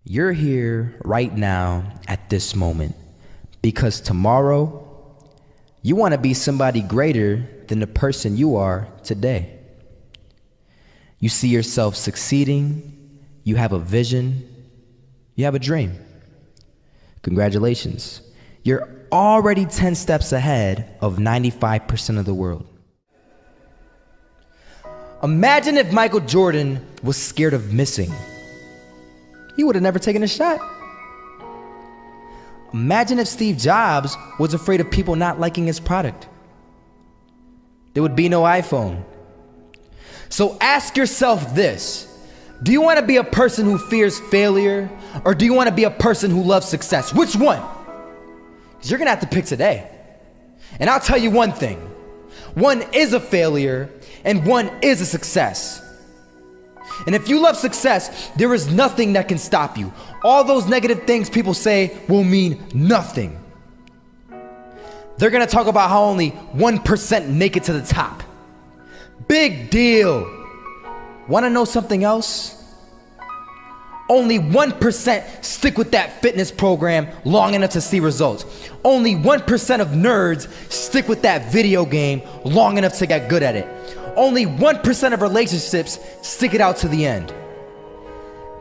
You're here right now at this moment because tomorrow you want to be somebody greater than the person you are today. You see yourself succeeding, you have a vision, you have a dream. Congratulations. You're already 10 steps ahead of 95% of the world. Imagine if Michael Jordan was scared of missing. He would have never taken a shot. Imagine if Steve Jobs was afraid of people not liking his product. There would be no iPhone. So ask yourself this: do you want to be a person who fears failure, or do you want to be a person who loves success? Which one? Because you're going to have to pick today. And I'll tell you one thing: one is a failure and one is a success. And if you love success, there is nothing that can stop you. All those negative things people say will mean nothing. They're gonna talk about how only 1% make it to the top. Big deal. Wanna know something else? Only 1% stick with that fitness program long enough to see results. Only 1% of nerds stick with that video game long enough to get good at it. Only 1% of relationships stick it out to the end.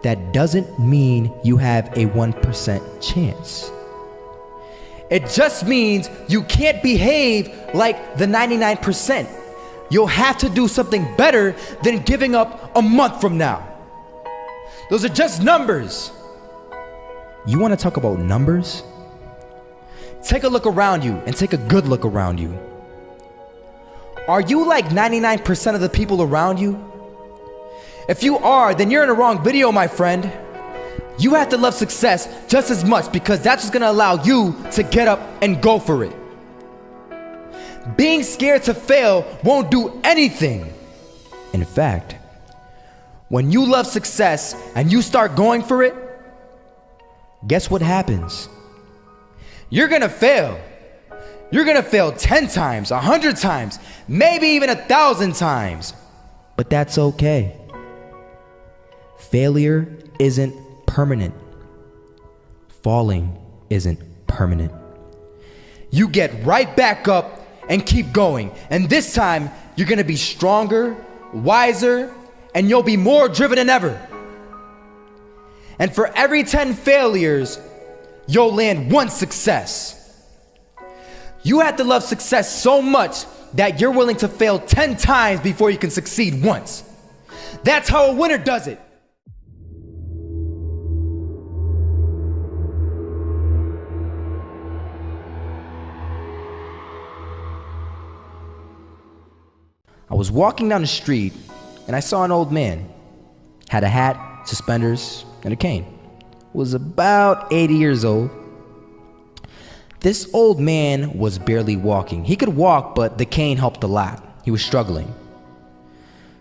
That doesn't mean you have a 1% chance. It just means you can't behave like the 99%. You'll have to do something better than giving up a month from now. Those are just numbers. You want to talk about numbers? Take a look around you and take a good look around you. Are you like 99% of the people around you? If you are, then you're in the wrong video, my friend. You have to love success just as much, because that's what's gonna allow you to get up and go for it. Being scared to fail won't do anything. In fact, when you love success and you start going for it, guess what happens? You're gonna fail. You're gonna fail 10 times, 100 times, maybe even 1,000 times. But that's okay. Failure isn't permanent. Falling isn't permanent. You get right back up and keep going. And this time, you're gonna be stronger, wiser, and you'll be more driven than ever. And for every 10 failures, you'll land one success. You have to love success so much that you're willing to fail 10 times before you can succeed once. That's how a winner does it. I was walking down the street and I saw an old man. Had a hat, suspenders, and a cane. Was about 80 years old. This old man was barely walking. He could walk, but the cane helped a lot. He was struggling.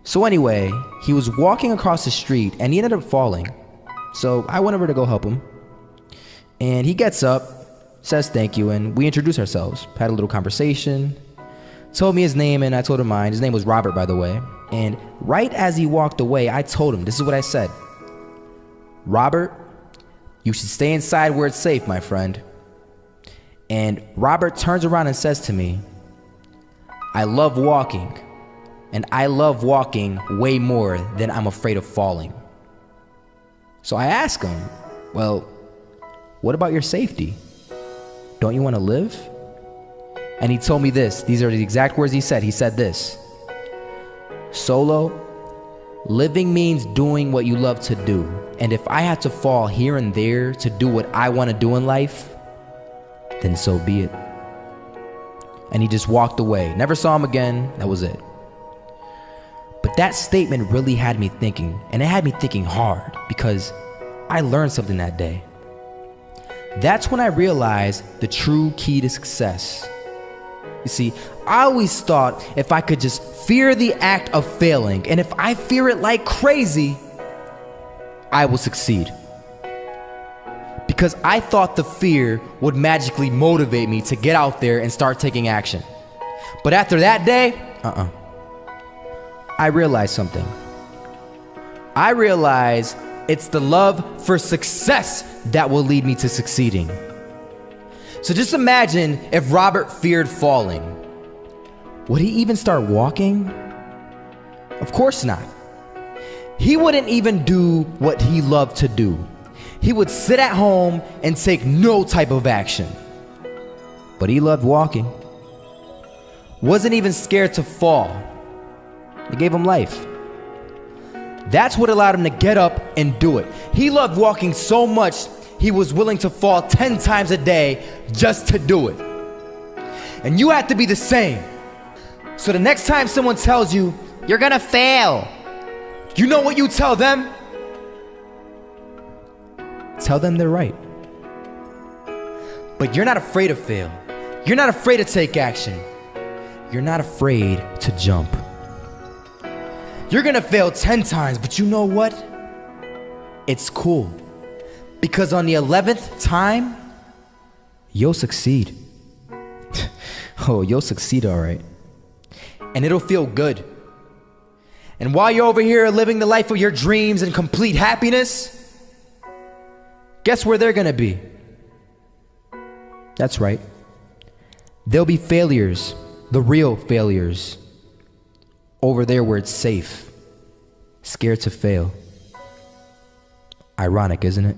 So anyway, he was walking across the street and he ended up falling. So I went over to go help him. And he gets up, says thank you, and we introduced ourselves. Had a little conversation. Told me his name and I told him mine. His name was Robert, by the way. And right as he walked away, I told him, this is what I said: Robert, you should stay inside where it's safe, my friend. And Robert turns around and says to me, I love walking, and I love walking way more than I'm afraid of falling. So I ask him, well, what about your safety? Don't you want to live? And he told me this. These are the exact words he said. He said this: Solo, living means doing what you love to do. And if I have to fall here and there to do what I want to do in life, then so be it. And he just walked away. Never saw him again. That was it. But that statement really had me thinking, and it had me thinking hard, because I learned something that day. That's when I realized the true key to success. You see, I always thought if I could just fear the act of failing, and if I fear it like crazy, I will succeed. Because I thought the fear would magically motivate me to get out there and start taking action. But after that day, I realized something. I realized It's the love for success that will lead me to succeeding. So just imagine if Robert feared falling. Would he even start walking? Of course not. He wouldn't even do what he loved to do. He would sit at home and take no type of action. But he loved walking. Wasn't even scared to fall. It gave him life. That's what allowed him to get up and do it. He loved walking so much, he was willing to fall 10 times a day just to do it. And you have to be the same. So the next time someone tells you, you're gonna fail, you know what you tell them? Tell them they're right. But you're not afraid to fail. You're not afraid to take action. You're not afraid to jump. You're gonna fail 10 times, but you know what? It's cool. Because on the 11th time, you'll succeed. Oh, you'll succeed all right. And it'll feel good. And while you're over here living the life of your dreams and complete happiness, guess where they're gonna be? That's right. They'll be failures, the real failures. Over there where it's safe, scared to fail. Ironic, isn't it?